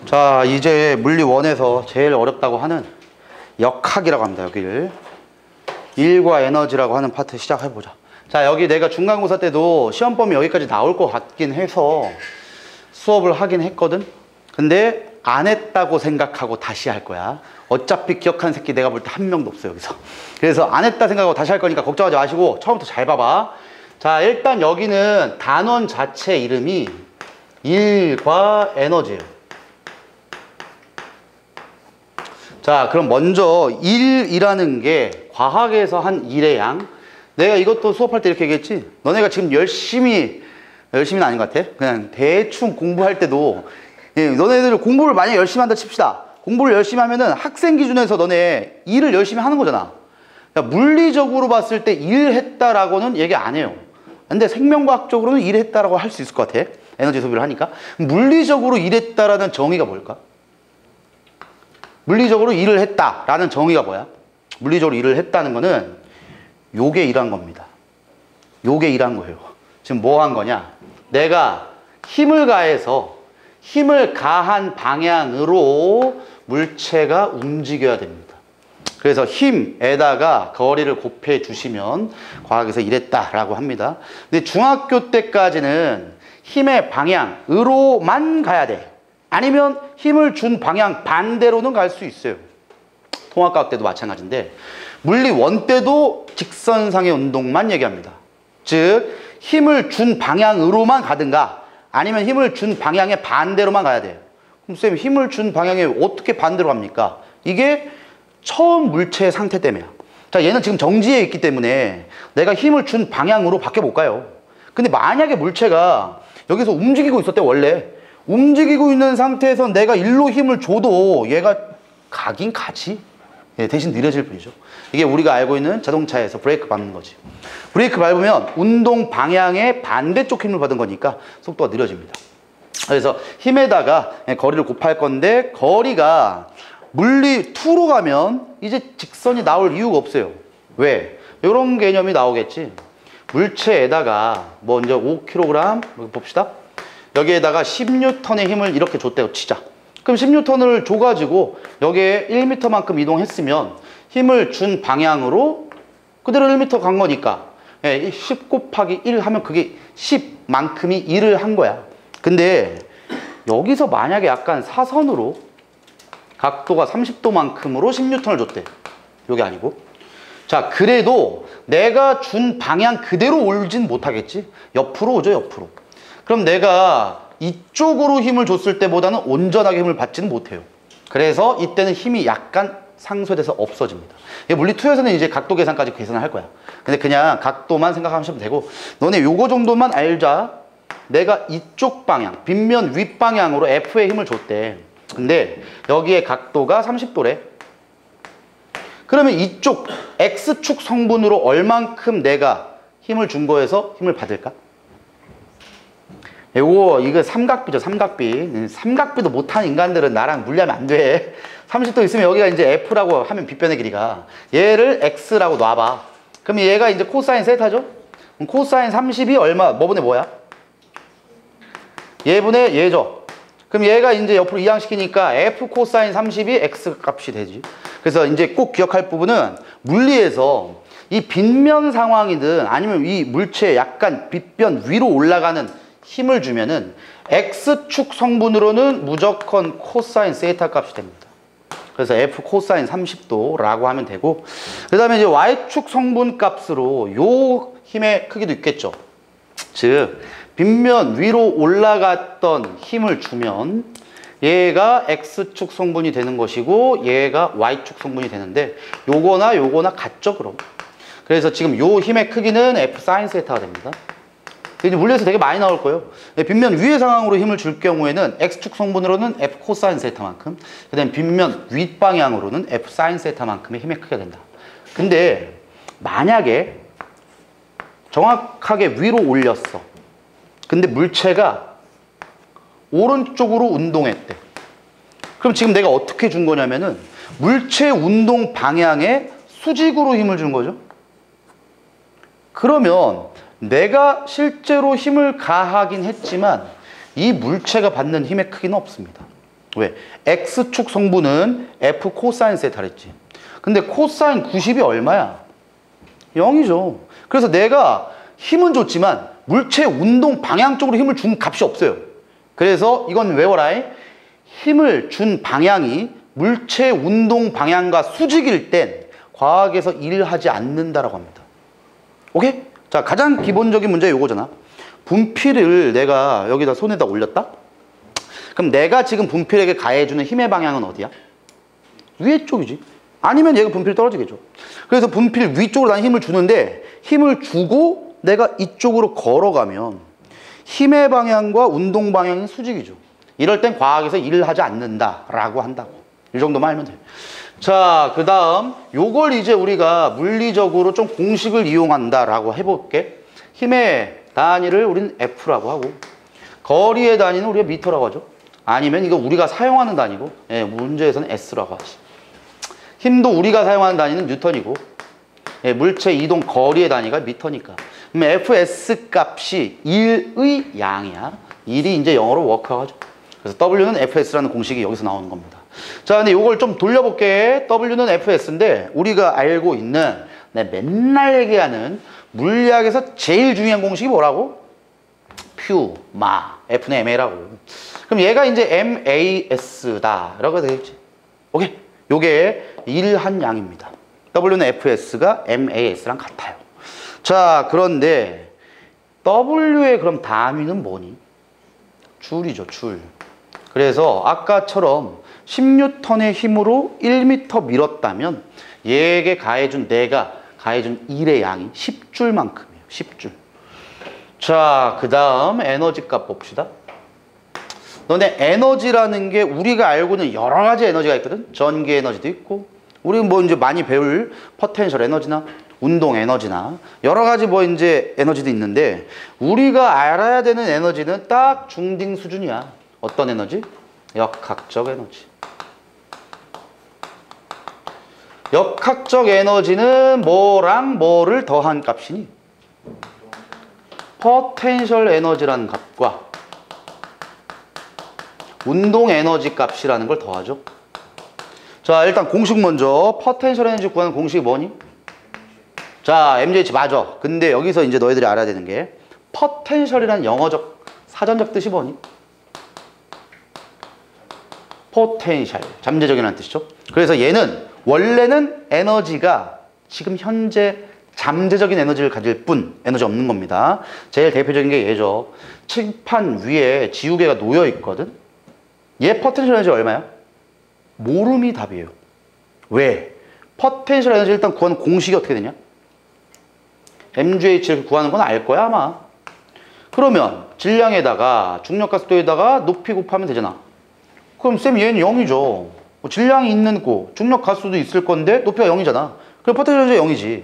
자, 이제 물리 1에서 제일 어렵다고 하는 역학이라고 합니다. 여기를 일과 에너지라고 하는 파트 시작해보자. 자, 여기 내가 중간고사 때도 시험 범위 여기까지 나올 것 같긴 해서 수업을 하긴 했거든. 근데 안 했다고 생각하고 다시 할 거야. 어차피 기억하는 새끼 내가 볼 때 한 명도 없어 여기서. 그래서 안 했다 생각하고 다시 할 거니까 걱정하지 마시고 처음부터 잘 봐봐. 자, 일단 여기는 단원 자체 이름이 일과 에너지예요. 자, 그럼 먼저 일이라는 게 과학에서 한 일의 양. 내가 이것도 수업할 때 이렇게 얘기했지. 너네가 지금 열심히는 아닌 것 같아. 그냥 대충 공부할 때도 너네들 공부를 만약 열심히 한다 칩시다. 공부를 열심히 하면은 학생 기준에서 너네 일을 열심히 하는 거잖아. 그러니까 물리적으로 봤을 때 일했다라고는 얘기 안 해요. 근데 생명과학적으로는 일했다라고 할 수 있을 것 같아. 에너지 소비를 하니까. 물리적으로 일했다라는 정의가 뭘까? 물리적으로 일을 했다라는 정의가 뭐야? 물리적으로 일을 했다는 거는 요게 일한 겁니다. 요게 일한 거예요. 지금 뭐 한 거냐? 내가 힘을 가해서 힘을 가한 방향으로 물체가 움직여야 됩니다. 그래서 힘에다가 거리를 곱해 주시면 과학에서 이랬다라고 합니다. 근데 중학교 때까지는 힘의 방향으로만 가야 돼. 아니면 힘을 준 방향 반대로는 갈 수 있어요. 통합과학 때도 마찬가지인데 물리 1 때도 직선상의 운동만 얘기합니다. 즉 힘을 준 방향으로만 가든가 아니면 힘을 준 방향의 반대로만 가야 돼요. 그럼 쌤 힘을 준 방향에 어떻게 반대로 갑니까? 이게 처음 물체의 상태 때문이야. 자, 얘는 지금 정지해 있기 때문에 내가 힘을 준 방향으로 바뀌어 못 가요. 근데 만약에 물체가 여기서 움직이고 있었대. 원래 움직이고 있는 상태에서 내가 일로 힘을 줘도 얘가 가긴 가지. 대신 느려질 뿐이죠. 이게 우리가 알고 있는 자동차에서 브레이크 밟는 거지. 브레이크 밟으면 운동 방향의 반대쪽 힘을 받은 거니까 속도가 느려집니다. 그래서 힘에다가 거리를 곱할 건데 거리가 물리 2로 가면 이제 직선이 나올 이유가 없어요. 왜? 이런 개념이 나오겠지. 물체에다가 먼저 5kg 봅시다. 여기에다가 10N의 힘을 이렇게 줬대요. 치자. 그럼 10N을 줘가지고 여기에 1m만큼 이동했으면 힘을 준 방향으로 그대로 1m 간 거니까 10 곱하기 1 하면 그게 10만큼이 일을 한 거야. 근데 여기서 만약에 약간 사선으로 각도가 30도만큼으로 10N을 줬대. 이게 아니고. 자, 그래도 내가 준 방향 그대로 올진 못하겠지. 옆으로 오죠, 옆으로. 그럼 내가 이쪽으로 힘을 줬을 때보다는 온전하게 힘을 받지는 못해요. 그래서 이때는 힘이 약간 상쇄돼서 없어집니다. 물리2에서는 이제 각도 계산까지 계산을 할 거야. 근데 그냥 각도만 생각하시면 되고 너네 요거 정도만 알자. 내가 이쪽 방향, 빗면 윗방향으로 F의 힘을 줬대. 근데 여기에 각도가 30도래. 그러면 이쪽 X축 성분으로 얼만큼 내가 힘을 준 거에서 힘을 받을까? 이거 삼각비죠, 삼각비. 삼각비도 못한 인간들은 나랑 물리하면 안 돼. 30도 있으면 여기가 이제 F라고 하면 빗변의 길이가. 얘를 X라고 놔봐. 그럼 얘가 이제 코사인 세타죠? 그럼 코사인 30이 얼마, 뭐분의 뭐야? 얘분의 얘죠. 그럼 얘가 이제 옆으로 이항시키니까 F 코사인 30이 X 값이 되지. 그래서 이제 꼭 기억할 부분은 물리에서 이 빗면 상황이든 아니면 이 물체에 약간 빗변 위로 올라가는 힘을 주면은 X축 성분으로는 무조건 코사인 세타 값이 됩니다. 그래서 F 코사인 30도라고 하면 되고 그 다음에 이제 Y축 성분 값으로 요 힘의 크기도 있겠죠. 즉 빗면 위로 올라갔던 힘을 주면 얘가 X축 성분이 되는 것이고 얘가 Y축 성분이 되는데 요거나 같죠 그럼. 그래서 지금 요 힘의 크기는 F 사인 세타가 됩니다. 이제 물리에서 되게 많이 나올 거예요. 빗면 위의 상황으로 힘을 줄 경우에는 X축 성분으로는 F 코사인 세타만큼, 그 다음에 빗면 윗방향으로는 F 사인 세타만큼의 힘의 크기가 된다. 근데 만약에 정확하게 위로 올렸어. 근데 물체가 오른쪽으로 운동했대. 그럼 지금 내가 어떻게 준 거냐면은 물체 운동 방향에 수직으로 힘을 준 거죠. 그러면 내가 실제로 힘을 가하긴 했지만 이 물체가 받는 힘의 크기는 없습니다. 왜? X축 성분은 F 코사인 세타 그랬지. 근데 코사인 90이 얼마야? 0이죠. 그래서 내가 힘은 줬지만 물체 운동 방향 쪽으로 힘을 준 값이 없어요. 그래서 이건 외워라. 힘을 준 방향이 물체 운동 방향과 수직일 땐 과학에서 일하지 않는다라고 합니다. 오케이? 자, 가장 기본적인 문제 요거잖아. 분필을 내가 여기다 손에다 올렸다? 그럼 내가 지금 분필에게 가해주는 힘의 방향은 어디야? 위에 쪽이지. 아니면 얘가 분필 떨어지겠죠. 그래서 분필 위쪽으로 난 힘을 주는데 힘을 주고 내가 이쪽으로 걸어가면 힘의 방향과 운동 방향이 수직이죠. 이럴 땐 과학에서 일을 하지 않는다라고 한다고. 이 정도만 알면 돼요. 자, 그 다음 요걸 이제 우리가 물리적으로 좀 공식을 이용한다라고 해볼게. 힘의 단위를 우리는 F라고 하고 거리의 단위는 우리가 미터라고 하죠. 아니면 이거 우리가 사용하는 단위고 문제에서는 S라고 하지. 힘도 우리가 사용하는 단위는 뉴턴이고 물체 이동 거리의 단위가 미터니까. 그럼 Fs 값이 1의 양이야. 1이 이제 영어로 워크라고 하죠. 그래서 W는 Fs라는 공식이 여기서 나오는 겁니다. 자, 근데 이걸 좀 돌려볼게. W는 Fs인데 우리가 알고 있는 맨날 얘기하는 물리학에서 제일 중요한 공식이 뭐라고? 퓨, 마, F는 MA라고. 그럼 얘가 이제 MAS다 라고 되겠지. 오케이? 요게 일한 양입니다. W는 FS가 MAS랑 같아요. 자, 그런데 W의 그럼 단위는 뭐니? 줄이죠, 줄. 그래서 아까처럼 10N의 힘으로 1m 밀었다면 얘에게 내가 가해준 1의 양이 10줄만큼이에요. 10줄. 자, 그 다음 에너지 값 봅시다. 너네 에너지라는 게 우리가 알고는 여러 가지 에너지가 있거든. 전기 에너지도 있고 우리 뭐 이제 많이 배울 포텐셜 에너지나 운동 에너지나 여러 가지 뭐 이제 에너지도 있는데 우리가 알아야 되는 에너지는 딱 중딩 수준이야. 어떤 에너지? 역학적 에너지. 역학적 에너지는 뭐랑 뭐를 더한 값이니? 포텐셜 에너지라는 값과 운동 에너지 값이라는 걸 더하죠. 자, 일단 공식 먼저. 포텐셜 에너지 구하는 공식이 뭐니? 자, MGH 맞아. 근데 여기서 이제 너희들이 알아야 되는 게 포텐셜이라는 영어적 사전적 뜻이 뭐니? 포텐셜, 잠재적이라는 뜻이죠. 그래서 얘는 원래는 에너지가 지금 현재 잠재적인 에너지를 가질 뿐 에너지 없는 겁니다. 제일 대표적인 게 얘죠. 칠판 위에 지우개가 놓여 있거든. 얘 포텐셜 에너지 얼마야? 모름이 답이에요. 왜? 포텐셜 에너지 일단 구하는 공식이 어떻게 되냐? MGH를 구하는 건 알 거야 아마. 그러면 질량에다가 중력가속도에다가 높이 곱하면 되잖아. 그럼 쌤 얘는 0이죠. 질량이 있는 거 중력 가속도도 있을 건데 높이가 0이잖아. 그럼 포텐셜 에너지가 0이지.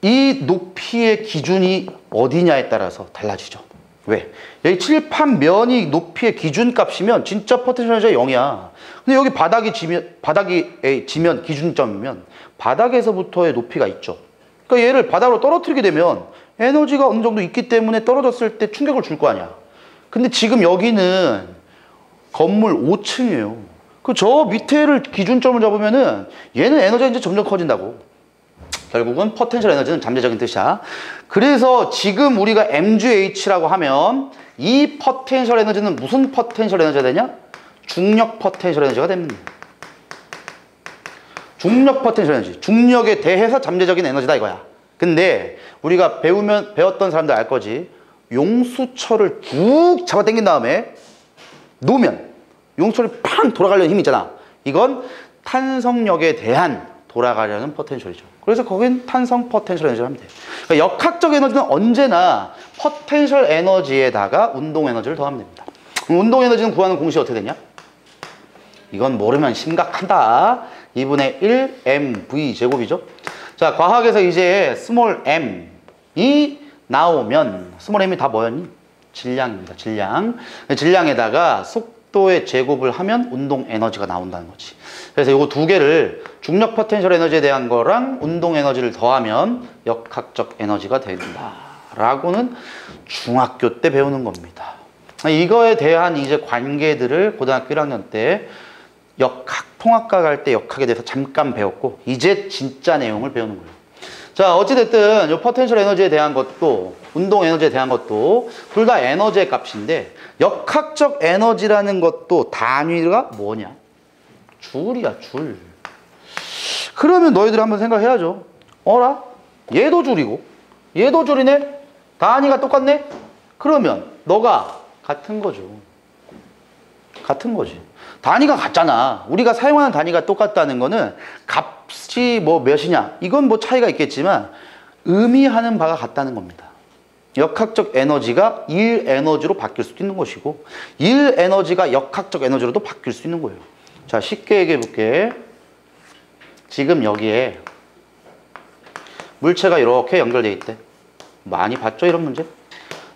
이 높이의 기준이 어디냐에 따라서 달라지죠. 왜? 여기 칠판 면이 높이의 기준값이면 진짜 포텐셜 에너지가 0이야. 근데 여기 바닥이 지면 기준점이면 바닥에서부터의 높이가 있죠. 그러니까 얘를 바닥으로 떨어뜨리게 되면 에너지가 어느 정도 있기 때문에 떨어졌을 때 충격을 줄 거 아니야. 근데 지금 여기는 건물 5층이에요. 그 저 밑에를 기준점을 잡으면은 얘는 에너지가 이제 점점 커진다고. 결국은 포텐셜 에너지는 잠재적인 뜻이야. 그래서 지금 우리가 MGH라고 하면 이 포텐셜 에너지는 무슨 포텐셜 에너지가 되냐? 중력 포텐셜 에너지가 됩니다. 중력 포텐셜 에너지. 중력에 대해서 잠재적인 에너지다 이거야. 근데 우리가 배웠던 사람들 알 거지. 용수철을 쭉 잡아 당긴 다음에 놓으면 용수철이 팡 돌아가려는 힘이 있잖아. 이건 탄성력에 대한 돌아가려는 포텐셜이죠. 그래서 거긴 탄성 포텐셜 에너지를 하면 돼요. 그러니까 역학적 에너지는 언제나 포텐셜 에너지에다가 운동 에너지를 더하면 됩니다. 운동 에너지는 구하는 공식이 어떻게 되냐? 이건 모르면 심각하다. 2분의 1 mv 제곱이죠. 자, 과학에서 이제 스몰 m이 나오면 스몰 m이 다 뭐였니? 질량입니다. 질량. 질량에다가 속도의 제곱을 하면 운동 에너지가 나온다는 거지. 그래서 이거 두 개를 중력 포텐셜 에너지에 대한 거랑 운동 에너지를 더하면 역학적 에너지가 된다 라고는 중학교 때 배우는 겁니다. 이거에 대한 이제 관계들을 고등학교 1학년 때 통합과 갈 때 역학에 대해서 잠깐 배웠고, 이제 진짜 내용을 배우는 거예요. 자, 어찌됐든 이 포텐셜 에너지에 대한 것도 운동 에너지에 대한 것도 둘 다 에너지의 값인데, 역학적 에너지라는 것도 단위가 뭐냐? 줄이야, 줄. 그러면 너희들 한번 생각해야죠. 어라? 얘도 줄이고 얘도 줄이네? 단위가 똑같네? 그러면 너가 같은 거죠. 같은 거지. 단위가 같잖아. 우리가 사용하는 단위가 똑같다는 거는 값이 뭐 몇이냐, 이건 뭐 차이가 있겠지만 의미하는 바가 같다는 겁니다. 역학적 에너지가 일 에너지로 바뀔 수도 있는 것이고, 일 에너지가 역학적 에너지로도 바뀔 수 있는 거예요. 자, 쉽게 얘기해 볼게. 지금 여기에 물체가 이렇게 연결되어 있대. 많이 봤죠, 이런 문제?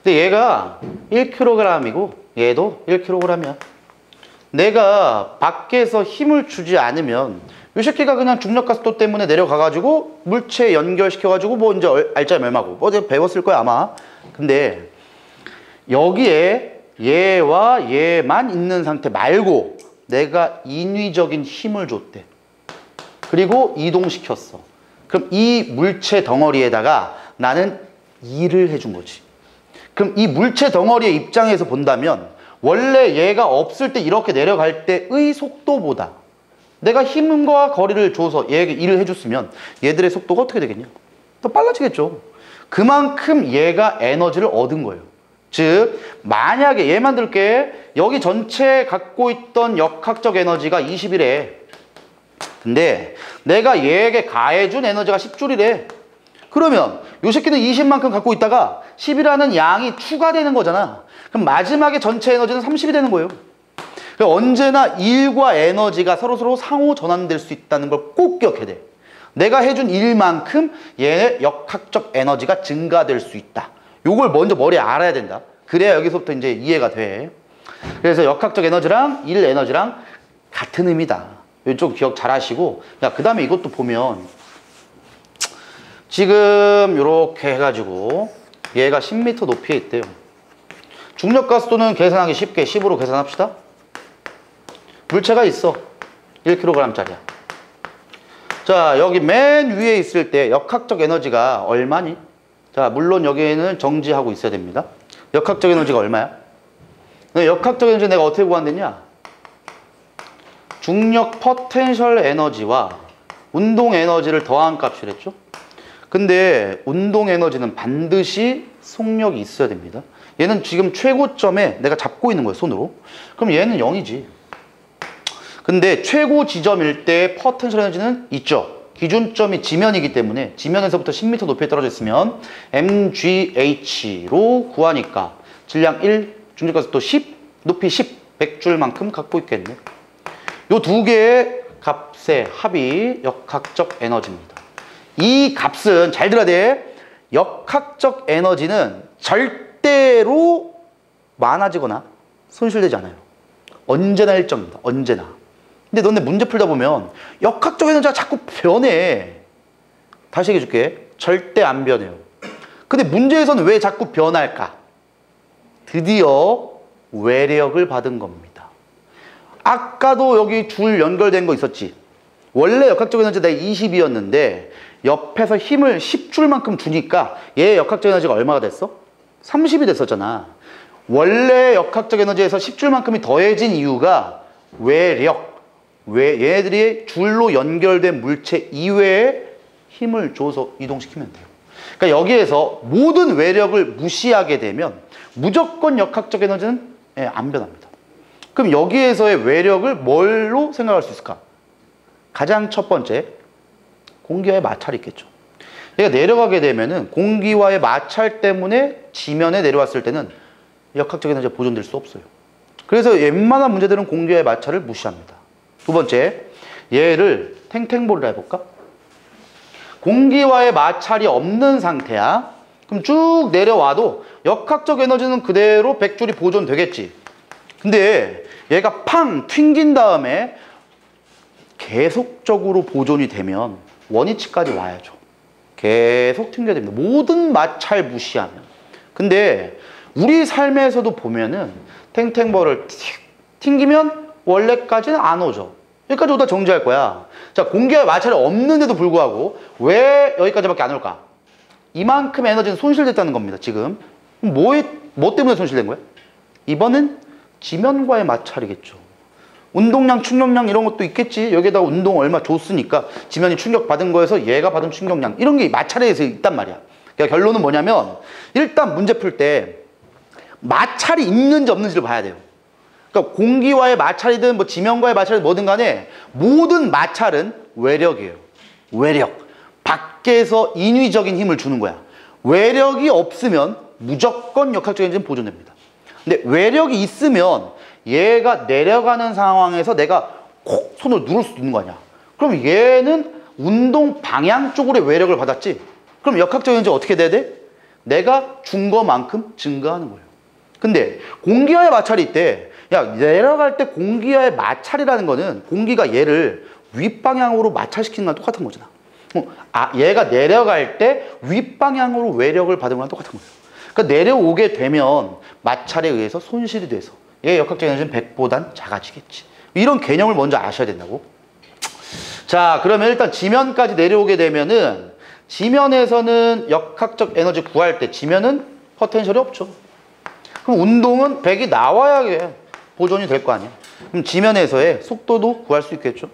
근데 얘가 1kg이고 얘도 1kg이야. 내가 밖에서 힘을 주지 않으면 이 새끼가 그냥 중력가속도 때문에 내려가가지고 물체 연결시켜가지고 뭐 이제 알짜매마고 어제 배웠을 거야 아마. 근데 여기에 얘와 얘만 있는 상태 말고 내가 인위적인 힘을 줬대. 그리고 이동시켰어. 그럼 이 물체 덩어리에다가 나는 일을 해준 거지. 그럼 이 물체 덩어리의 입장에서 본다면 원래 얘가 없을 때 이렇게 내려갈 때의 속도보다 내가 힘과 거리를 줘서 얘에게 일을 해줬으면 얘들의 속도가 어떻게 되겠냐? 더 빨라지겠죠. 그만큼 얘가 에너지를 얻은 거예요. 즉 만약에 얘만 들게 여기 전체에 갖고 있던 역학적 에너지가 20이래. 근데 내가 얘에게 가해준 에너지가 10줄이래. 그러면 이 새끼는 20만큼 갖고 있다가 10이라는 양이 추가되는 거잖아. 그럼 마지막에 전체 에너지는 30이 되는 거예요. 언제나 일과 에너지가 서로서로 상호 전환될 수 있다는 걸 꼭 기억해야 돼. 내가 해준 일만큼 얘의 역학적 에너지가 증가될 수 있다. 요걸 먼저 머리에 알아야 된다. 그래야 여기서부터 이제 이해가 돼. 그래서 역학적 에너지랑 일 에너지랑 같은 의미다. 이쪽 기억 잘 하시고, 그 다음에 이것도 보면 지금 이렇게 해가지고 얘가 10m 높이에 있대요. 중력가속도는 계산하기 쉽게 10으로 계산합시다. 물체가 있어. 1kg짜리야. 자, 여기 맨 위에 있을 때 역학적 에너지가 얼마니? 자, 물론 여기에는 정지하고 있어야 됩니다. 역학적 에너지가 얼마야? 역학적 에너지 내가 어떻게 구한댔냐? 중력 포텐셜 에너지와 운동 에너지를 더한 값이랬죠? 근데 운동 에너지는 반드시 속력이 있어야 됩니다. 얘는 지금 최고점에 내가 잡고 있는 거예요, 손으로. 그럼 얘는 0이지. 근데 최고 지점일 때 포텐셜 에너지는 있죠. 기준점이 지면이기 때문에 지면에서부터 10m 높이에 떨어져 있으면 mgh로 구하니까 질량 1, 중력가속도 10, 높이 10, 100줄만큼 갖고 있겠네. 요 두 개의 값의 합이 역학적 에너지입니다. 이 값은 잘 들어야 돼. 역학적 에너지는 절대로 많아지거나 손실되지 않아요. 언제나 일정입니다. 언제나. 근데 너네 문제 풀다 보면 역학적 에너지가 자꾸 변해. 다시 얘기해 줄게. 절대 안 변해요. 근데 문제에서는 왜 자꾸 변할까? 드디어 외력을 받은 겁니다. 아까도 여기 줄 연결된 거 있었지. 원래 역학적 에너지 내가 20이었는데 옆에서 힘을 10줄만큼 주니까 얘의 역학적 에너지가 얼마가 됐어? 30이 됐었잖아. 원래 역학적 에너지에서 10줄만큼이 더해진 이유가 외력, 얘네들이 줄로 연결된 물체 이외에 힘을 줘서 이동시키면 돼요. 그러니까 여기에서 모든 외력을 무시하게 되면 무조건 역학적 에너지는 안 변합니다. 그럼 여기에서의 외력을 뭘로 생각할 수 있을까? 가장 첫 번째, 공기와의 마찰이 있겠죠. 얘가 내려가게 되면은 공기와의 마찰 때문에 지면에 내려왔을 때는 역학적 에너지가 보존될 수 없어요. 그래서 웬만한 문제들은 공기와의 마찰을 무시합니다. 두 번째, 얘를 탱탱볼을 해볼까? 공기와의 마찰이 없는 상태야. 그럼 쭉 내려와도 역학적 에너지는 그대로 100줄이 보존되겠지. 근데 얘가 팡 튕긴 다음에 계속적으로 보존이 되면 원위치까지 와야죠. 계속 튕겨야 됩니다. 모든 마찰 무시하면. 근데 우리 삶에서도 보면은 탱탱볼을 튕기면 원래까지는 안 오죠. 여기까지 오다 정지할 거야. 자, 공기와 마찰이 없는데도 불구하고 왜 여기까지밖에 안 올까? 이만큼 에너지는 손실됐다는 겁니다, 지금. 뭐 때문에 손실된 거야? 이번은 지면과의 마찰이겠죠. 운동량, 충격량 이런 것도 있겠지. 여기에다가 운동 얼마 줬으니까 지면이 충격받은 거에서 얘가 받은 충격량 이런 게 마찰에 의해서 있단 말이야. 그러니까 결론은 뭐냐면 일단 문제 풀 때 마찰이 있는지 없는지를 봐야 돼요. 그러니까 공기와의 마찰이든 뭐 지면과의 마찰이든 뭐든 간에 모든 마찰은 외력이에요. 외력. 밖에서 인위적인 힘을 주는 거야. 외력이 없으면 무조건 역학적 에너지는 보존됩니다. 근데 외력이 있으면 얘가 내려가는 상황에서 내가 콕 손을 누를 수도 있는 거 아니야. 그럼 얘는 운동 방향 쪽으로의 외력을 받았지. 그럼 역학적 에너지 어떻게 돼야 돼? 내가 준 거만큼 증가하는 거예요. 근데 공기와의 마찰이 있대. 야, 내려갈 때 공기와의 마찰이라는 거는 공기가 얘를 윗방향으로 마찰시키는 거랑 똑같은 거잖아. 얘가 내려갈 때 윗방향으로 외력을 받은 거랑 똑같은 거예요. 그러니까 내려오게 되면 마찰에 의해서 손실이 돼서 얘 역학적 에너지는 100보단 작아지겠지. 이런 개념을 먼저 아셔야 된다고. 자, 그러면 일단 지면까지 내려오게 되면은 지면에서는 역학적 에너지 구할 때 지면은 포텐셜이 없죠. 그럼 운동은 100이 나와야 보존이 될 거 아니야. 그럼 지면에서의 속도도 구할 수 있겠죠.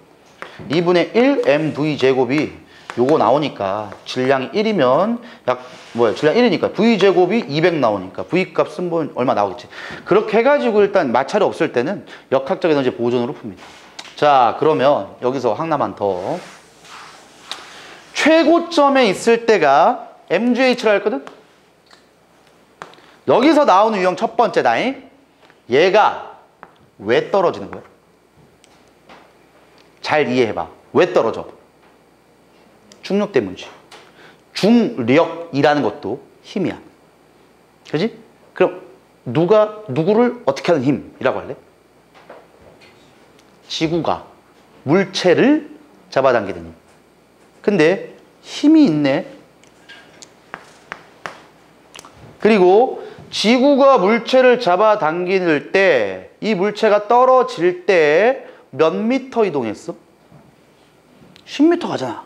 2분의 1 mv 제곱이 요거 나오니까 질량이 1이면 질량 1이니까 v 제곱이 200 나오니까 v 값은 뭐 얼마 나오겠지. 그렇게 해가지고 일단 마찰이 없을 때는 역학적 에너지 보존으로 풉니다. 자, 그러면 여기서 하나만 더. 최고점에 있을 때가 MGH라 했거든? 여기서 나오는 유형 첫 번째다잉. 얘가 왜 떨어지는 거야? 잘 이해해봐. 왜 떨어져? 중력 때문이지. 중력이라는 것도 힘이야. 그지? 그럼 누구를 어떻게 하는 힘이라고 할래? 지구가 물체를 잡아당기는 힘. 근데 힘이 있네. 그리고 지구가 물체를 잡아당길 때 이 물체가 떨어질 때 몇 미터 이동했어? 10미터 가잖아.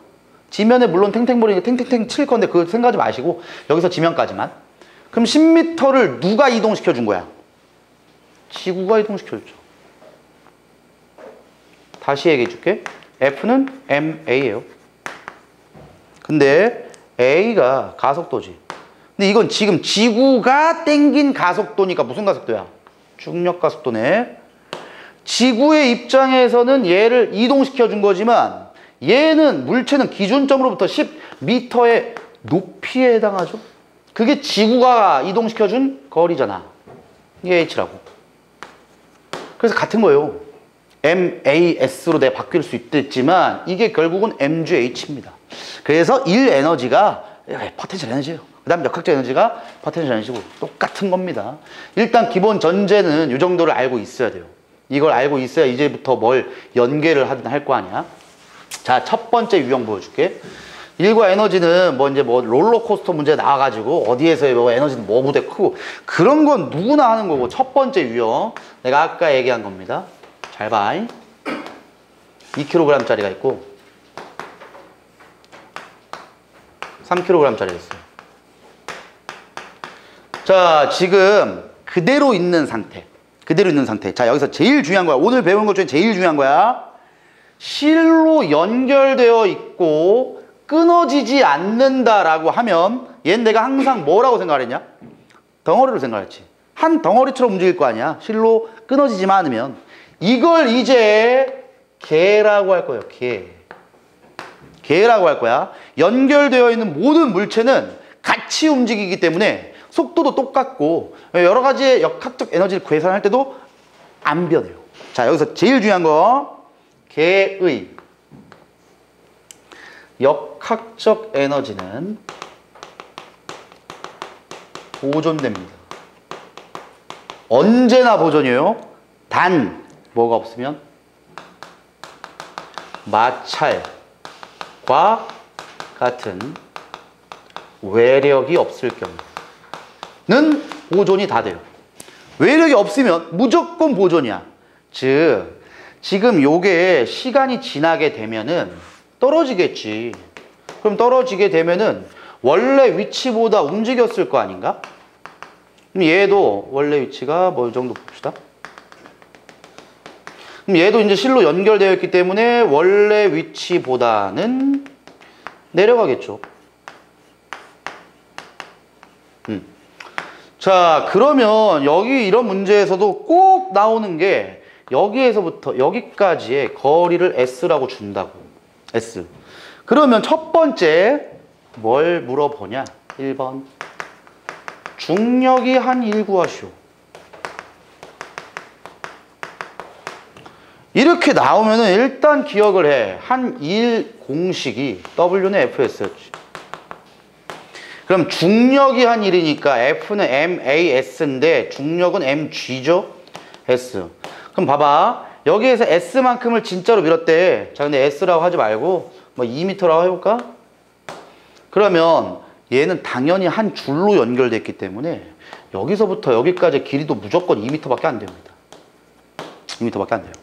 지면에 물론 탱탱볼이니까 탱탱탱 칠 건데 그거 생각하지 마시고 여기서 지면까지만. 그럼 10m를 누가 이동시켜 준 거야? 지구가 이동시켜 줬죠. 다시 얘기해 줄게. F는 ma예요. 근데 a가 가속도지. 근데 이건 지금 지구가 땡긴 가속도니까 무슨 가속도야? 중력 가속도네. 지구의 입장에서는 얘를 이동시켜 준 거지만 얘는 물체는 기준점으로부터 10m의 높이에 해당하죠. 그게 지구가 이동시켜 준 거리잖아. 이게 h라고. 그래서 같은 거예요. mas로 내가 바뀔 수 있겠지만 이게 결국은 mgh입니다. 그래서 1 에너지가 포텐셜 에너지예요. 그 다음 역학적 에너지가 포텐셜 에너지고 똑같은 겁니다. 일단 기본 전제는 이 정도를 알고 있어야 돼요. 이걸 알고 있어야 이제부터 뭘 연계를 하든 할 거 아니야. 자, 첫 번째 유형 보여줄게. 일과 에너지는 롤러코스터 문제 나와가지고 어디에서의 에너지는 뭐보다 크고 그런 건 누구나 하는 거고. 첫 번째 유형 내가 아까 얘기한 겁니다. 잘 봐. 2kg 짜리가 있고 3kg 짜리가 있어요. 자, 지금 그대로 있는 상태. 자, 여기서 제일 중요한 거야. 오늘 배운 것 중에 제일 중요한 거야. 실로 연결되어 있고 끊어지지 않는다라고 하면 얘는 내가 항상 뭐라고 생각했냐? 덩어리로 생각했지. 한 덩어리처럼 움직일 거 아니야. 실로 끊어지지만 않으면. 이걸 이제 개라고 할 거예요. 개라고 할 거야. 연결되어 있는 모든 물체는 같이 움직이기 때문에 속도도 똑같고 여러 가지의 역학적 에너지를 계산할 때도 안 변해요. 자, 여기서 제일 중요한 거 개의 역학적 에너지는 보존됩니다. 언제나 보존이에요. 단 뭐가 없으면 마찰과 같은 외력이 없을 경우는 보존이 다 돼요. 외력이 없으면 무조건 보존이야. 즉 지금 요게 시간이 지나게 되면은 떨어지겠지. 그럼 떨어지게 되면은 원래 위치보다 움직였을 거 아닌가? 그럼 얘도 원래 위치가 뭐 정도 봅시다. 그럼 얘도 이제 실로 연결되어 있기 때문에 원래 위치보다는 내려가겠죠. 자, 그러면 여기 이런 문제에서도 꼭 나오는 게 여기에서부터 여기까지의 거리를 S라고 준다고. S. 그러면 첫 번째 뭘 물어보냐? 1번. 중력이 한 1 구하시오. 이렇게 나오면은 일단 기억을 해. 한 1 공식이 W는 Fs였지. 그럼 중력이 한 1이니까 F는 MAS인데 중력은 MG죠? S. 그럼 봐봐. 여기에서 S만큼을 진짜로 밀었대. 자, 근데 S라고 하지 말고 뭐 2m라고 해볼까? 그러면 얘는 당연히 한 줄로 연결됐기 때문에 여기서부터 여기까지 길이도 무조건 2m밖에 안 됩니다. 2m밖에 안 돼요.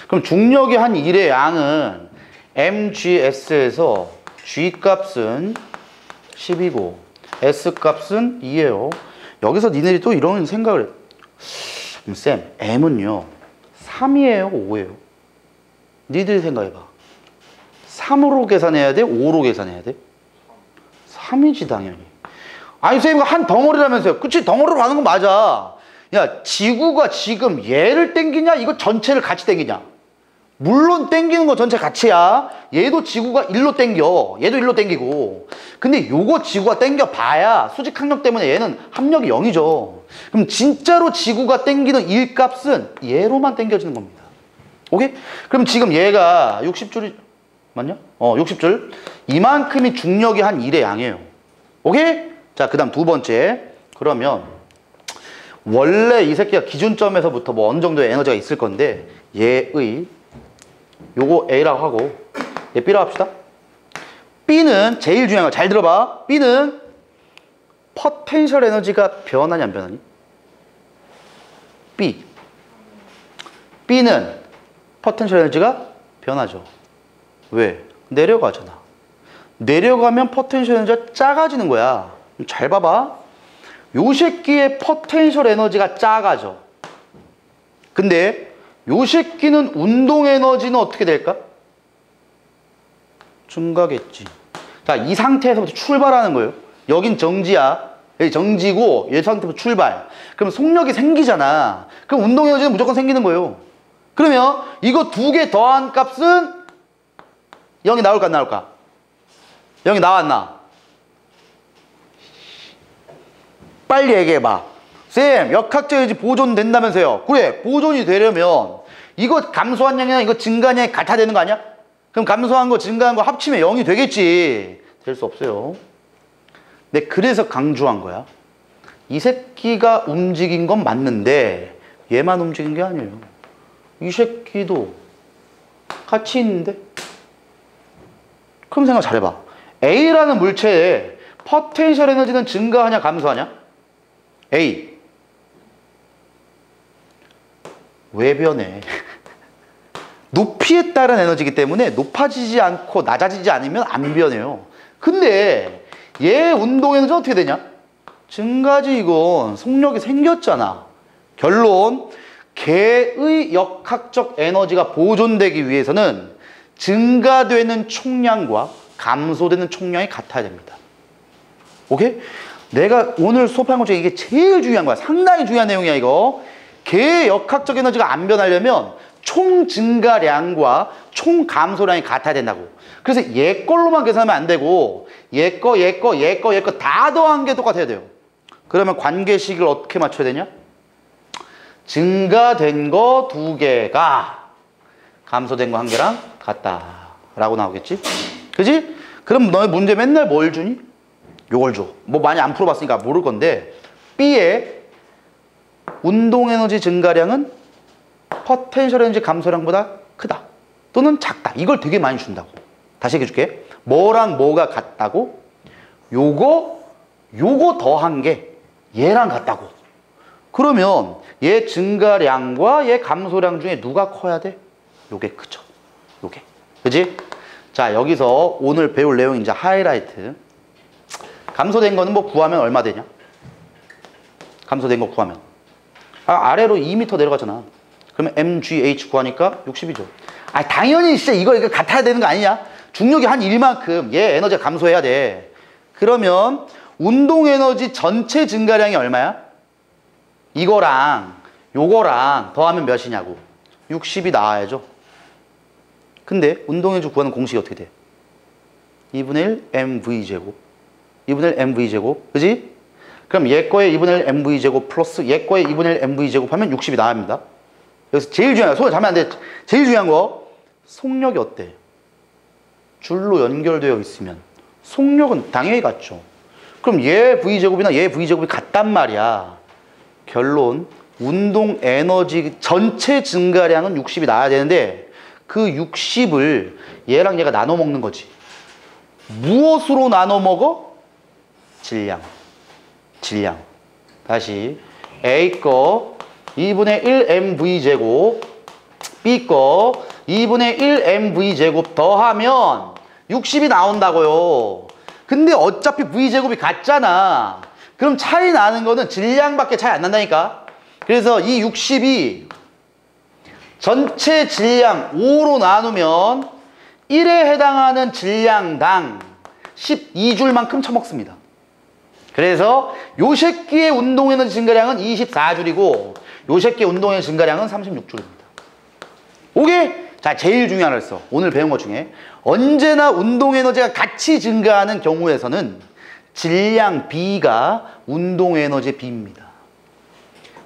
그럼 중력이 한 1의 양은 MGS에서 G 값은 10이고 S 값은 2예요. 여기서 니네들이 또 이런 생각을 해. 쌤, M은요 3이에요 5예요? 니들이 생각해봐. 3으로 계산해야 돼? 5로 계산해야 돼? 3이지 당연히. 아니 쌤, 이거 한 덩어리라면서요. 그치, 덩어리로 가는 건 맞아. 야, 지구가 지금 얘를 땡기냐 이거 전체를 같이 땡기냐? 물론 땡기는 거 전체 같이야. 얘도 지구가 일로 땡겨. 얘도 일로 땡기고. 근데 요거 지구가 땡겨 봐야 수직 항력 때문에 얘는 합력이 0이죠. 그럼 진짜로 지구가 땡기는 일값은 얘로만 땡겨지는 겁니다. 오케이? 그럼 지금 얘가 60줄이 맞냐? 60줄. 이만큼이 중력이 한 1의 양이에요. 오케이? 자, 그 다음 두 번째. 그러면 원래 이 새끼가 기준점에서부터 뭐 어느 정도의 에너지가 있을 건데 얘의 요거 A라고 하고 얘 B라고 합시다. B는 제일 중요한 거 잘 들어봐. B는 포텐셜 에너지가 변하니 안 변하니? B는 포텐셜 에너지가 변하죠. 왜? 내려가잖아. 내려가면 포텐셜 에너지가 작아지는 거야. 잘 봐봐. 요 새끼의 포텐셜 에너지가 작아져. 근데 요 새끼는 운동 에너지는 어떻게 될까? 증가겠지. 자, 이 상태에서부터 출발하는 거예요. 여긴 정지야. 여기 정지고 이 상태부터 출발. 그럼 속력이 생기잖아. 그럼 운동 에너지는 무조건 생기는 거예요. 그러면 이거 두 개 더한 값은 0이 나올까 안 나올까? 0이 나왔나? 빨리 얘기해봐. 쌤, 역학적 에너지 보존된다면서요. 그래, 보존이 되려면 이거 감소한 양이랑 이거 증가한 양이 같아야 되는 거 아니야? 그럼 감소한 거 증가한 거 합치면 0이 되겠지. 될 수 없어요. 근데 그래서 강조한 거야. 이 새끼가 움직인 건 맞는데 얘만 움직인 게 아니에요. 이 새끼도 같이 있는데? 그럼 생각 잘해봐. A라는 물체에 포텐셜 에너지는 증가하냐 감소하냐? A. 왜 변해? 높이에 따른 에너지이기 때문에 높아지지 않고 낮아지지 않으면 안 변해요. 근데 얘 운동 에너지 어떻게 되냐? 증가지. 이건 속력이 생겼잖아. 결론, 걔의 역학적 에너지가 보존되기 위해서는 증가되는 총량과 감소되는 총량이 같아야 됩니다. 오케이? 내가 오늘 수업한 것 중에 이게 제일 중요한 거야. 상당히 중요한 내용이야 이거. 걔의 역학적 에너지가 안 변하려면 총 증가량과 총 감소량이 같아야 된다고. 그래서 얘 걸로만 계산하면 안 되고 얘 거 다 더한 게 똑같아야 돼요. 그러면 관계식을 어떻게 맞춰야 되냐? 증가된 거 두 개가 감소된 거 한 개랑 같다 라고 나오겠지? 그지? 그럼 너희 문제 맨날 뭘 주니? 요걸 줘. 뭐 많이 안 풀어봤으니까 모를 건데 B의 운동에너지 증가량은 포텐셜 에너지 감소량보다 크다 또는 작다. 이걸 되게 많이 준다고. 다시 얘기해줄게. 뭐랑 뭐가 같다고? 요거 더한 게 얘랑 같다고. 그러면 얘 증가량과 얘 감소량 중에 누가 커야 돼? 요게 크죠. 요게. 그지? 자, 여기서 오늘 배울 내용 이제 하이라이트. 감소된 거는 뭐 구하면 얼마 되냐? 감소된 거 구하면. 아래로 2m 내려가잖아. 그러면 MGH 구하니까 60이죠. 당연히 진짜 이거 같아야 되는 거 아니냐? 중력이 한 1만큼 얘 에너지가 감소해야 돼. 그러면 운동 에너지 전체 증가량이 얼마야? 이거랑 요거랑 더하면 몇이냐고. 60이 나와야죠. 근데 운동 에너지 구하는 공식이 어떻게 돼? 2분의 1 mv제곱 2분의 1 mv제곱. 그지? 그럼 얘 거에 2분의 1 mv제곱 플러스 얘 거에 2분의 1 mv제곱 하면 60이 나옵니다. 여기서 제일 중요한 거, 손을 잡으면 안 돼. 제일 중요한 거, 속력이 어때? 줄로 연결되어 있으면 속력은 당연히 같죠. 그럼 얘 V제곱이나 얘 V제곱이 같단 말이야. 결론, 운동 에너지 전체 증가량은 60이 나와야 되는데 그 60을 얘랑 얘가 나눠 먹는 거지. 무엇으로 나눠 먹어? 질량. 질량. 다시 A 거 2분의 1 mv제곱, B 거 2분의 1 mv제곱 더하면 60이 나온다고요. 근데 어차피 v제곱이 같잖아. 그럼 차이 나는 거는 질량밖에 차이 안 난다니까. 그래서 이 60이 전체 질량 5로 나누면 1에 해당하는 질량당 12줄만큼 처먹습니다. 그래서 요 새끼의 운동에너지 증가량은 24줄이고 요 새끼의 운동에너지 증가량은 36줄입니다. 오케이? 자, 제일 중요한 걸 써. 오늘 배운 것 중에 언제나 운동에너지가 같이 증가하는 경우에서는 질량 B가 운동에너지 B입니다.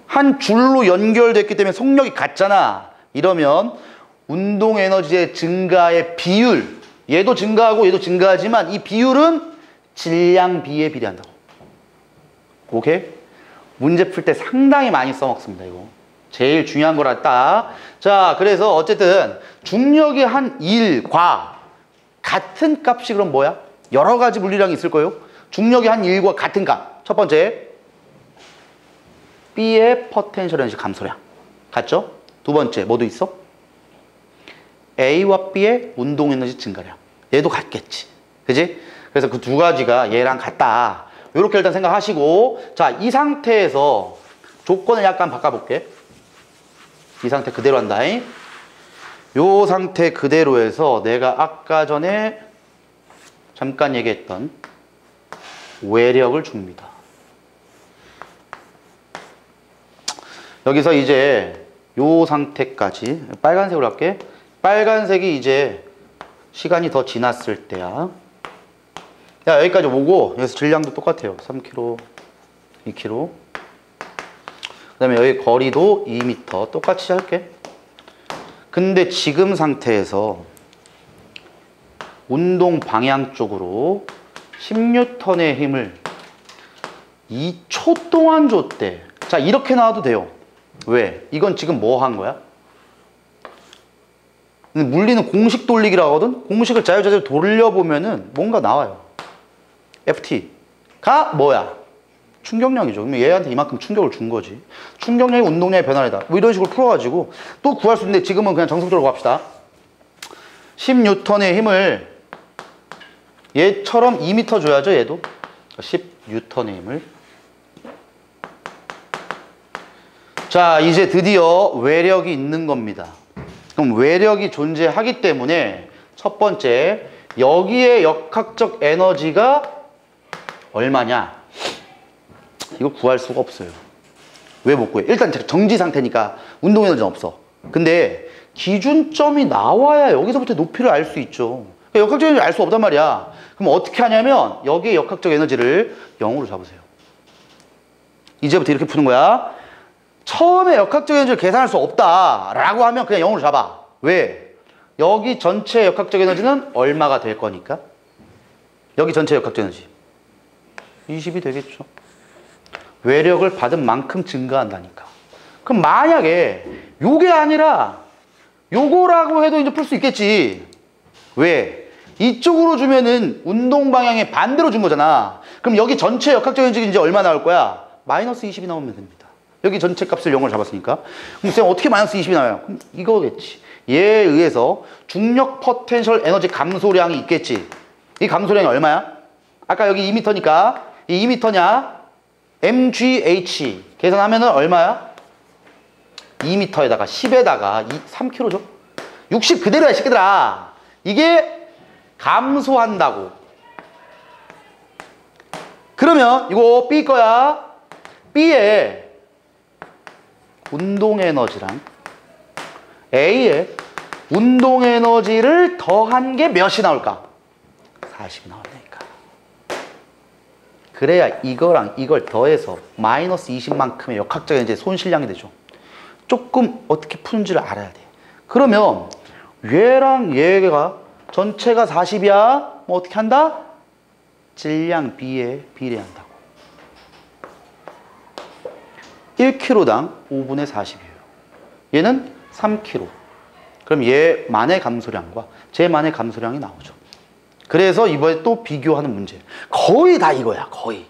한 줄로 연결됐기 때문에 속력이 같잖아. 이러면 운동에너지의 증가의 비율, 얘도 증가하고 얘도 증가하지만 이 비율은 질량 B에 비례한다고. 오케이? 문제 풀 때 상당히 많이 써먹습니다, 이거. 제일 중요한 거라 딱. 자, 그래서 어쨌든 중력이 한 1과 같은 값이 그럼 뭐야? 여러 가지 물리량이 있을 거예요. 중력이 한 1과 같은 값. 첫 번째, B의 포텐셜 에너지 감소량. 같죠? 두 번째, 뭐도 있어? A와 B의 운동 에너지 증가량. 얘도 같겠지. 그지? 그래서 그 두 가지가 얘랑 같다. 이렇게 일단 생각하시고, 자, 이 상태에서 조건을 약간 바꿔볼게. 이 상태 그대로 한다. 요 상태 그대로 해서 내가 아까 전에 잠깐 얘기했던 외력을 줍니다. 여기서 이제 요 상태까지 빨간색으로 할게. 빨간색이 이제 시간이 더 지났을 때야. 야, 여기까지 오고 여기서 질량도 똑같아요. 3kg, 2kg. 그 다음에 여기 거리도 2m 똑같이 할게. 근데 지금 상태에서 운동 방향 쪽으로 10N의 힘을 2초 동안 줬대. 자, 이렇게 나와도 돼요. 왜? 이건 지금 뭐 한 거야? 물리는 공식 돌리기라고 하거든? 공식을 자유자재로 돌려보면은 뭔가 나와요. FT가 뭐야? 충격량이죠. 그러면 얘한테 이만큼 충격을 준 거지. 충격량이 운동량의 변화이다. 뭐 이런 식으로 풀어가지고 또 구할 수 있는데 지금은 그냥 정석적으로 갑시다. 10N의 힘을 얘처럼 2m 줘야죠. 얘도 10N의 힘을. 자, 이제 드디어 외력이 있는 겁니다. 그럼 외력이 존재하기 때문에 첫 번째, 여기에 역학적 에너지가 얼마냐? 이거 구할 수가 없어요. 왜 못 구해? 일단 정지 상태니까 운동 에너지는 없어. 근데 기준점이 나와야 여기서부터 높이를 알 수 있죠. 그러니까 역학적 에너지를 알 수 없단 말이야. 그럼 어떻게 하냐면 여기에 역학적 에너지를 0으로 잡으세요. 이제부터 이렇게 푸는 거야. 처음에 역학적 에너지를 계산할 수 없다라고 하면 그냥 0으로 잡아. 왜? 여기 전체 역학적 에너지는 얼마가 될 거니까? 여기 전체 역학적 에너지 20이 되겠죠. 외력을 받은 만큼 증가한다니까. 그럼 만약에 요게 아니라 요거라고 해도 이제 풀 수 있겠지. 왜? 이쪽으로 주면은 운동 방향의 반대로 준 거잖아. 그럼 여기 전체 역학적 에너지 이제 얼마 나올 거야? 마이너스 20이 나오면 됩니다. 여기 전체 값을 0을 잡았으니까. 그럼 쌤 어떻게 마이너스 20이 나와요? 그럼 이거겠지. 얘에 의해서 중력 포텐셜 에너지 감소량이 있겠지. 이 감소량이 얼마야? 아까 여기 2m니까 이 2m냐? mgh 계산하면은 얼마야? 2m에다가 10에다가 3kg죠. 60 그대로야, 새끼들아. 이게 감소한다고. 그러면 이거 B 거야. B의 운동 에너지랑 A의 운동 에너지를 더한 게 몇이 나올까? 40이 나온다니까. 그래야 이거랑 이걸 더해서 마이너스 20만큼의 역학적 에너지 손실량이 되죠. 조금 어떻게 푸는지를 알아야 돼. 그러면 얘랑 얘가 전체가 40이야. 뭐 어떻게 한다? 질량 B에 비례한다고. 1kg당 5분의 40이에요. 얘는 3kg. 그럼 얘만의 감소량과 쟤만의 감소량이 나오죠. 그래서 이번에 또 비교하는 문제. 거의 다 이거야. 거의.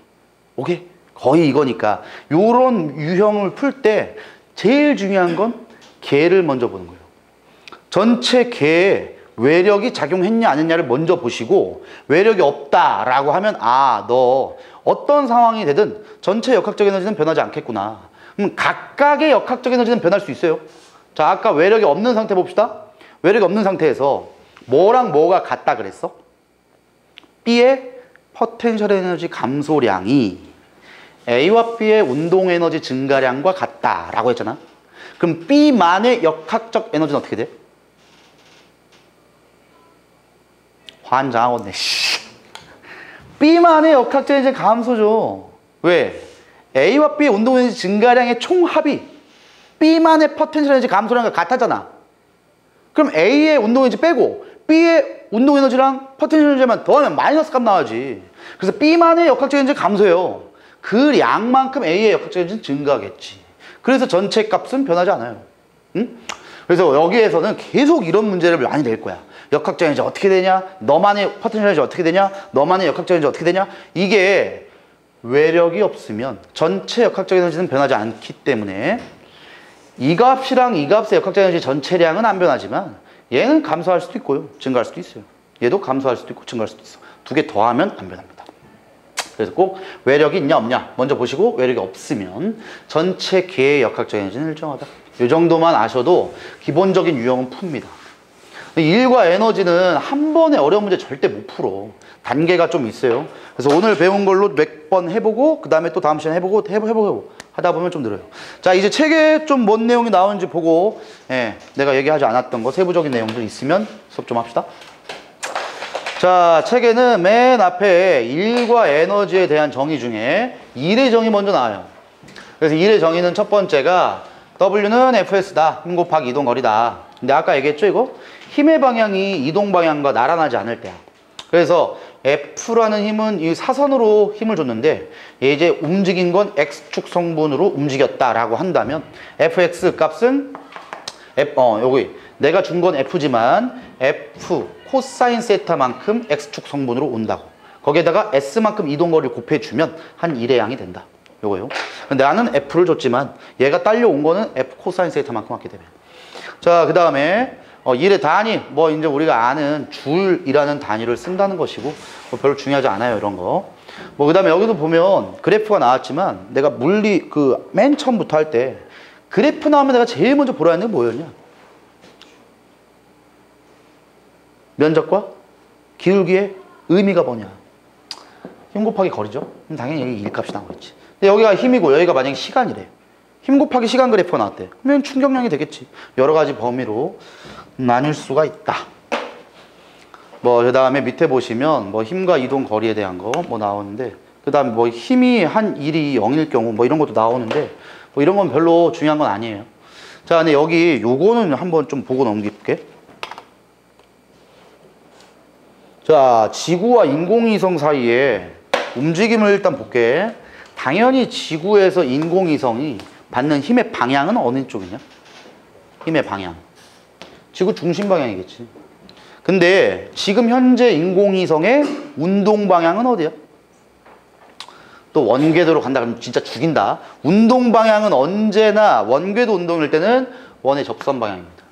오케이? 거의 이거니까 요런 유형을 풀 때 제일 중요한 건 개를 먼저 보는 거예요. 전체 개에 외력이 작용했냐 안 했냐를 먼저 보시고 외력이 없다라고 하면 아, 너 어떤 상황이 되든 전체 역학적 에너지는 변하지 않겠구나. 그럼 각각의 역학적 에너지는 변할 수 있어요. 자, 아까 외력이 없는 상태 봅시다. 외력이 없는 상태에서 뭐랑 뭐가 같다 그랬어? B의 포텐셜 에너지 감소량이 A와 B의 운동 에너지 증가량과 같다라고 했잖아. 그럼 B만의 역학적 에너지는 어떻게 돼? 환장하겠네. B만의 역학적 에너지 감소죠. 왜? A와 B의 운동 에너지 증가량의 총합이 B만의 포텐셜 에너지 감소량과 같았잖아. 그럼 A의 운동 에너지 빼고 B의 운동 에너지랑 포텐셜 에너지만 더하면 마이너스 값 나와야지. 그래서 B만의 역학적 에너지 감소해요. 그 양만큼 A의 역학적 에너지는 증가하겠지. 그래서 전체 값은 변하지 않아요. 응? 그래서 여기에서는 계속 이런 문제를 많이 낼 거야. 역학적 에너지 어떻게 되냐? 너만의 포텐셜 에너지 어떻게 되냐? 너만의 역학적 에너지 어떻게 되냐? 이게 외력이 없으면 전체 역학적 에너지는 변하지 않기 때문에 이 값이랑 이 값의 역학적 에너지 전체량은 안 변하지만 얘는 감소할 수도 있고요. 증가할 수도 있어요. 얘도 감소할 수도 있고 증가할 수도 있어. 두 개 더하면 안 변합니다. 그래서 꼭 외력이 있냐 없냐 먼저 보시고 외력이 없으면 전체 개의 역학적 에너지는 일정하다. 이 정도만 아셔도 기본적인 유형은 풉니다. 일과 에너지는 한 번에 어려운 문제 절대 못 풀어. 단계가 좀 있어요. 그래서 오늘 배운 걸로 몇 번 해보고 그 다음에 또 다음 시간에 해보고 하다 보면 좀 늘어요. 자, 이제 책에 좀 뭔 내용이 나오는지 보고 내가 얘기하지 않았던 거 세부적인 내용들 있으면 수업 좀 합시다. 자, 책에는 맨 앞에 일과 에너지에 대한 정의 중에 일의 정의 먼저 나와요. 그래서 일의 정의는 첫 번째가 W는 Fs다. 힘 곱하기 이동거리다. 근데 아까 얘기했죠, 이거? 힘의 방향이 이동 방향과 나란하지 않을 때야. 그래서 F라는 힘은 이 사선으로 힘을 줬는데 얘 이제 움직인 건 X축 성분으로 움직였다라고 한다면 Fx 값은 여기 내가 준 건 F지만 F 코사인 세타만큼 X축 성분으로 온다고. 거기에다가 S만큼 이동거리를 곱해주면 한 1의 양이 된다. 요거요. 근데 나는 F를 줬지만 얘가 딸려온 거는 F 코사인 세타만큼 왔기 때문에. 자, 그 다음에 1의 단위, 뭐 이제 우리가 아는 줄이라는 단위를 쓴다는 것이고 뭐 별로 중요하지 않아요, 이런 거. 뭐 그 다음에 여기도 보면 그래프가 나왔지만 내가 물리 맨 처음부터 할 때 그래프 나오면 내가 제일 먼저 보라 했는 게 뭐였냐? 면적과 기울기의 의미가 뭐냐? 힘 곱하기 거리죠? 그럼 당연히 여기 일값이 나오겠지. 근데 여기가 힘이고 여기가 만약에 시간이래. 힘 곱하기 시간 그래프가 나왔대. 그러면 충격량이 되겠지. 여러 가지 범위로 나뉠 수가 있다. 뭐 그 다음에 밑에 보시면 뭐 힘과 이동 거리에 대한 거 뭐 나오는데 그 다음에 뭐 힘이 한 1이 0일 경우 뭐 이런 것도 나오는데 뭐 이런 건 별로 중요한 건 아니에요. 자, 근데 여기 요거는 한번 좀 보고 넘길게. 자, 지구와 인공위성 사이에 움직임을 일단 볼게. 당연히 지구에서 인공위성이 받는 힘의 방향은 어느 쪽이냐? 힘의 방향. 지구 중심 방향이겠지. 근데 지금 현재 인공위성의 운동 방향은 어디야? 또 원궤도로 간다 그러면 진짜 죽인다. 운동 방향은 언제나 원궤도 운동일 때는 원의 접선 방향입니다.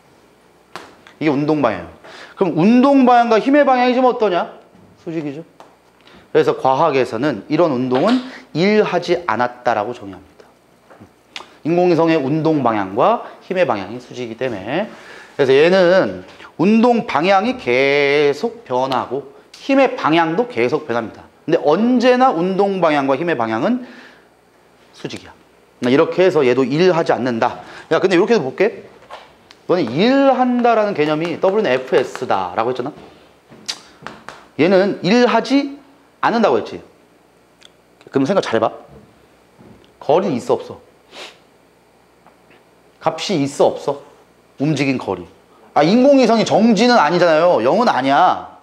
이게 운동 방향이에요. 그럼 운동 방향과 힘의 방향이 좀 어떠냐? 수직이죠. 그래서 과학에서는 이런 운동은 일하지 않았다라고 정의합니다. 인공위성의 운동 방향과 힘의 방향이 수직이기 때문에. 그래서 얘는 운동 방향이 계속 변하고 힘의 방향도 계속 변합니다. 근데 언제나 운동 방향과 힘의 방향은 수직이야. 이렇게 해서 얘도 일하지 않는다. 야, 근데 이렇게도 볼게. 너는 일한다라는 개념이 WNFS다 라고 했잖아. 얘는 일하지 않는다고 했지. 그럼 생각 잘해봐. 거리는 있어 없어? 값이 있어 없어? 움직인 거리. 아, 인공위성이 정지는 아니잖아요. 0은 아니야.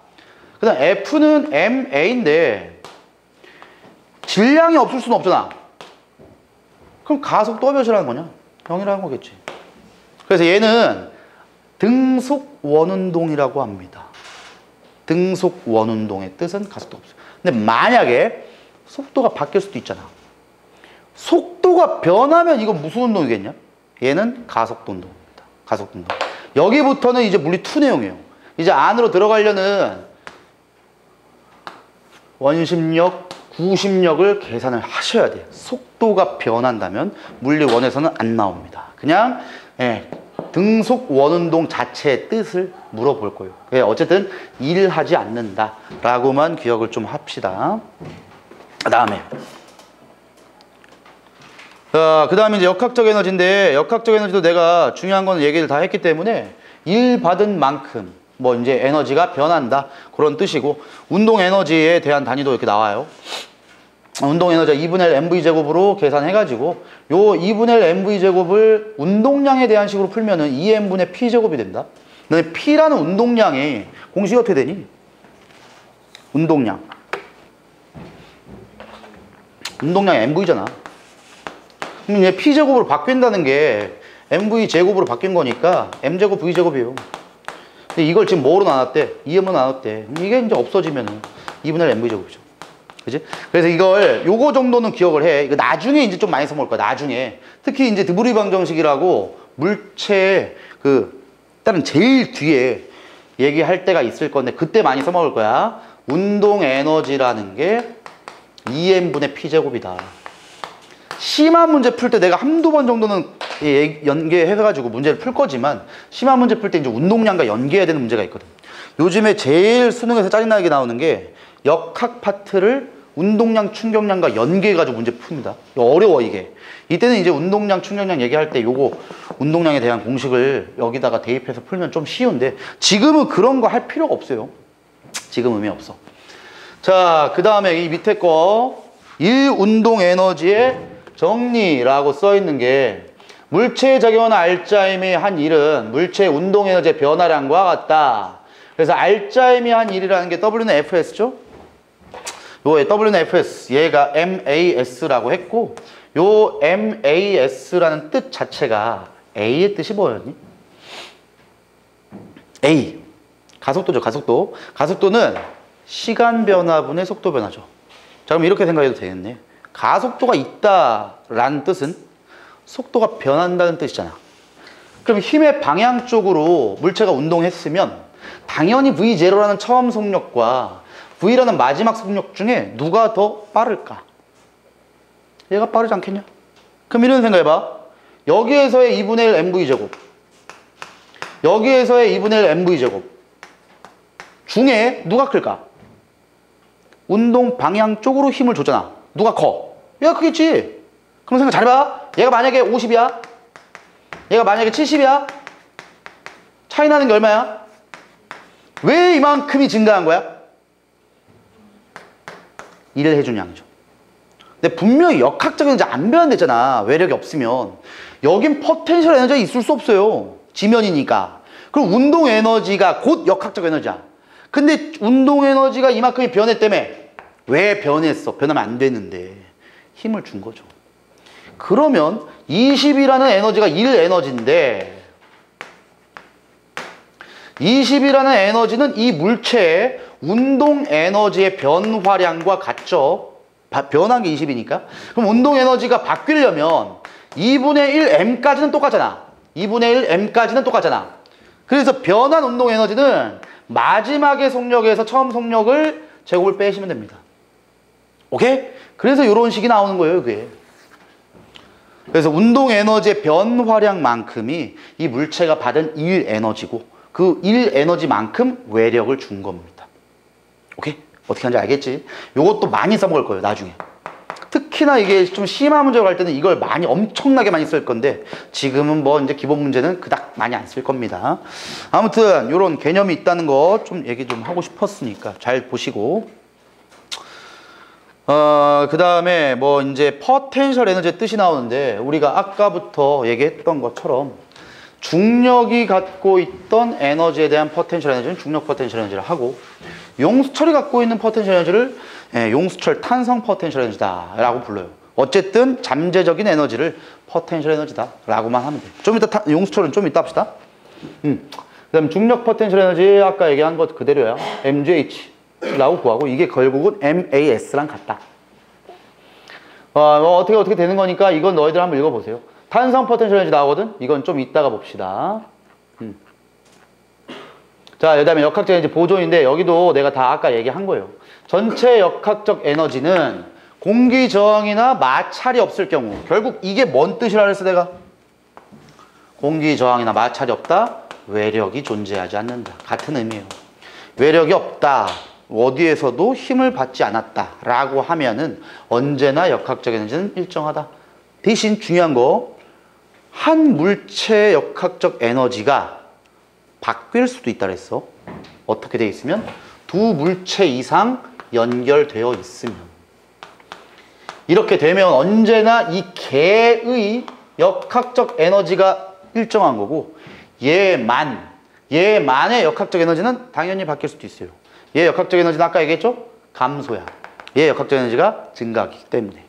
그 다음 F는 ma인데 질량이 없을 수는 없잖아. 그럼 가속도가 몇이라는 거냐? 0이라는 거겠지. 그래서 얘는 등속 원운동이라고 합니다. 등속 원운동의 뜻은 가속도가 없어요. 근데 만약에 속도가 바뀔 수도 있잖아. 속도가 변하면 이건 무슨 운동이겠냐? 얘는 가속도 운동입니다. 가속도 운동. 여기부터는 이제 물리 2 내용이에요. 이제 안으로 들어가려는 원심력, 구심력을 계산을 하셔야 돼요. 속도가 변한다면 물리 1에서는 안 나옵니다. 그냥 등속 원운동 자체의 뜻을 물어볼 거예요. 어쨌든 일하지 않는다라고만 기억을 좀 합시다. 그 다음에 이제 역학적 에너지인데, 역학적 에너지도 내가 중요한 건 얘기를 다 했기 때문에 일 받은 만큼 뭐 이제 에너지가 변한다 그런 뜻이고, 운동 에너지에 대한 단위도 이렇게 나와요. 운동 에너지가 2분의 1 mv 제곱으로 계산해가지고 요 2분의 1 mv 제곱을 운동량에 대한 식으로 풀면은 2m분의 p 제곱이 된다. 근데 p라는 운동량이 공식이 어떻게 되니? 운동량 mv잖아. 그럼 이제 p 제곱으로 바뀐다는 게 mv 제곱으로 바뀐 거니까 m 제곱 v 제곱이에요. 근데 이걸 지금 뭐로 나눴대? 2m으로 나눴대. 이게 이제 없어지면은 2분의 1 mv 제곱이죠. 그지? 그래서 요거 정도는 기억을 해. 이거 나중에 이제 좀 많이 써먹을 거야, 나중에. 특히 이제 드브리 방정식이라고 물체의 다른 제일 뒤에 얘기할 때가 있을 건데, 그때 많이 써먹을 거야. 운동 에너지라는 게 2m분의 p제곱이다. 심한 문제 풀 때 내가 한두 번 정도는 연계해가지고 문제를 풀 거지만, 심한 문제 풀 때 이제 운동량과 연계해야 되는 문제가 있거든. 요즘에 제일 수능에서 짜증나게 나오는 게 역학 파트를 운동량, 충격량과 연계해가지고 문제 풉니다. 어려워, 이게. 이때는 이제 운동량, 충격량 얘기할 때 요거 운동량에 대한 공식을 여기다가 대입해서 풀면 좀 쉬운데, 지금은 그런 거 할 필요가 없어요. 지금 의미 없어. 자, 그 다음에 이 밑에 거, 일 운동 에너지의 정리라고 써 있는 게, 물체에 작용하는 알짜임이 한 일은 물체의 운동 에너지의 변화량과 같다. 그래서 알짜임이 한 일이라는 게 W는 Fs죠? 요 WNFS, 얘가 MAS라고 했고, 요 MAS라는 뜻 자체가 A의 뜻이 뭐였니? A. 가속도죠, 가속도. 가속도는 시간 변화분의 속도 변화죠. 자, 그럼 이렇게 생각해도 되겠네. 가속도가 있다라는 뜻은 속도가 변한다는 뜻이잖아. 그럼 힘의 방향 쪽으로 물체가 운동했으면 당연히 V0라는 처음 속력과 V라는 마지막 속력 중에 누가 더 빠를까? 얘가 빠르지 않겠냐? 그럼 이런 생각 해봐. 여기에서의 2분의 1 mv 제곱, 여기에서의 2분의 1 mv 제곱 중에 누가 클까? 운동 방향 쪽으로 힘을 줬잖아. 누가 커? 얘가 크겠지? 그럼 생각 잘해봐. 얘가 만약에 50이야? 얘가 만약에 70이야? 차이 나는 게 얼마야? 왜 이만큼이 증가한 거야? 일을 해준 양이죠. 근데 분명히 역학적 에너지 안 변환됐잖아. 외력이 없으면. 여긴 포텐셜 에너지가 있을 수 없어요. 지면이니까. 그럼 운동 에너지가 곧 역학적 에너지야. 근데 운동 에너지가 이만큼이 변했다며. 왜 변했어? 변하면 안 되는데. 힘을 준 거죠. 그러면 20이라는 에너지가 1 에너지인데, 20이라는 에너지는 이 물체의 운동 에너지의 변화량과 같죠. 변한 게 20이니까. 그럼 운동 에너지가 바뀌려면 2분의 1 m까지는 똑같잖아. 2분의 1 m까지는 똑같잖아. 그래서 변한 운동 에너지는 마지막의 속력에서 처음 속력을 제곱을 빼시면 됩니다. 오케이? 그래서 이런 식이 나오는 거예요, 그게. 그래서 운동 에너지의 변화량만큼이 이 물체가 받은 일 에너지고 그 일 에너지만큼 외력을 준 겁니다. 오케이? 어떻게 하는지 알겠지? 요것도 많이 써먹을 거예요, 나중에. 특히나 이게 좀 심한 문제로 갈 때는 이걸 많이 엄청나게 많이 쓸 건데 지금은 뭐 이제 기본 문제는 그닥 많이 안 쓸 겁니다. 아무튼 요런 개념이 있다는 거 좀 얘기 좀 하고 싶었으니까 잘 보시고 그 다음에 뭐 이제 포텐셜 에너지의 뜻이 나오는데 우리가 아까부터 얘기했던 것처럼 중력이 갖고 있던 에너지에 대한 포텐셜 에너지는 중력 포텐셜 에너지를 하고 용수철이 갖고 있는 포텐셜 에너지를 용수철 탄성 포텐셜 에너지다 라고 불러요. 어쨌든 잠재적인 에너지를 포텐셜 에너지다 라고만 하면 돼요. 좀 이따 용수철은 좀 이따 합시다. 그 다음 중력 포텐셜 에너지 아까 얘기한 것 그대로야. mgh 라고 구하고 이게 결국은 mas랑 같다. 어떻게 되는 거니까 이건 너희들 한번 읽어보세요. 탄성 포텐셜 에너지 나오거든? 이건 좀 이따가 봅시다. 자, 그 다음에 역학적 에너지 보존인데 여기도 내가 다 아까 얘기한 거예요. 전체 역학적 에너지는 공기 저항이나 마찰이 없을 경우 결국 이게 뭔 뜻이라 그랬어 내가? 공기 저항이나 마찰이 없다. 외력이 존재하지 않는다. 같은 의미예요. 외력이 없다. 어디에서도 힘을 받지 않았다 라고 하면은 언제나 역학적 에너지는 일정하다. 대신 중요한 거 한 물체의 역학적 에너지가 바뀔 수도 있다 그랬어. 어떻게 돼 있으면? 두 물체 이상 연결되어 있으면. 이렇게 되면 언제나 이 개의 역학적 에너지가 일정한 거고 얘만의 역학적 에너지는 당연히 바뀔 수도 있어요. 얘 역학적 에너지는 아까 얘기했죠? 감소야. 얘 역학적 에너지가 증가하기 때문에.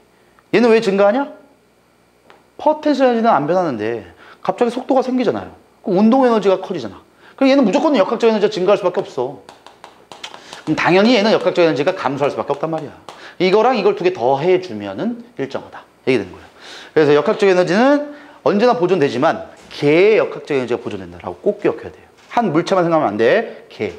얘는 왜 증가하냐? 포텐셜 에너지는 안 변하는데 갑자기 속도가 생기잖아요. 그럼 운동 에너지가 커지잖아. 그럼 얘는 무조건 역학적 에너지가 증가할 수밖에 없어. 그럼 당연히 얘는 역학적 에너지가 감소할 수밖에 없단 말이야. 이거랑 이걸 두 개 더 해주면은 일정하다. 이게 되는 거예요. 그래서 역학적 에너지는 언제나 보존되지만 개의 역학적 에너지가 보존된다라고 꼭 기억해야 돼요. 한 물체만 생각하면 안 돼. 개.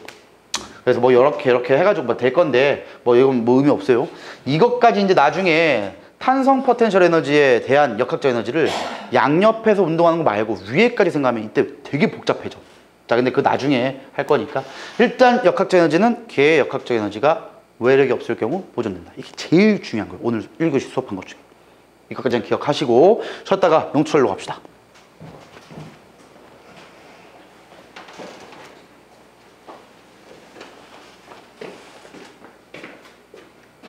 그래서 뭐 이렇게 해가지고 뭐 될 건데 뭐 이건 뭐 의미 없어요. 이것까지 이제 나중에 탄성 포텐셜 에너지에 대한 역학적 에너지를 양옆에서 운동하는 거 말고 위에까지 생각하면 이때 되게 복잡해져. 자, 근데 그 나중에 할 거니까 일단 역학적 에너지는 개의 역학적 에너지가 외력이 없을 경우 보존된다. 이게 제일 중요한 거예요. 오늘 1교시 수업한 것 중에. 이것까지는 기억하시고 쉬었다가 용철로 갑시다.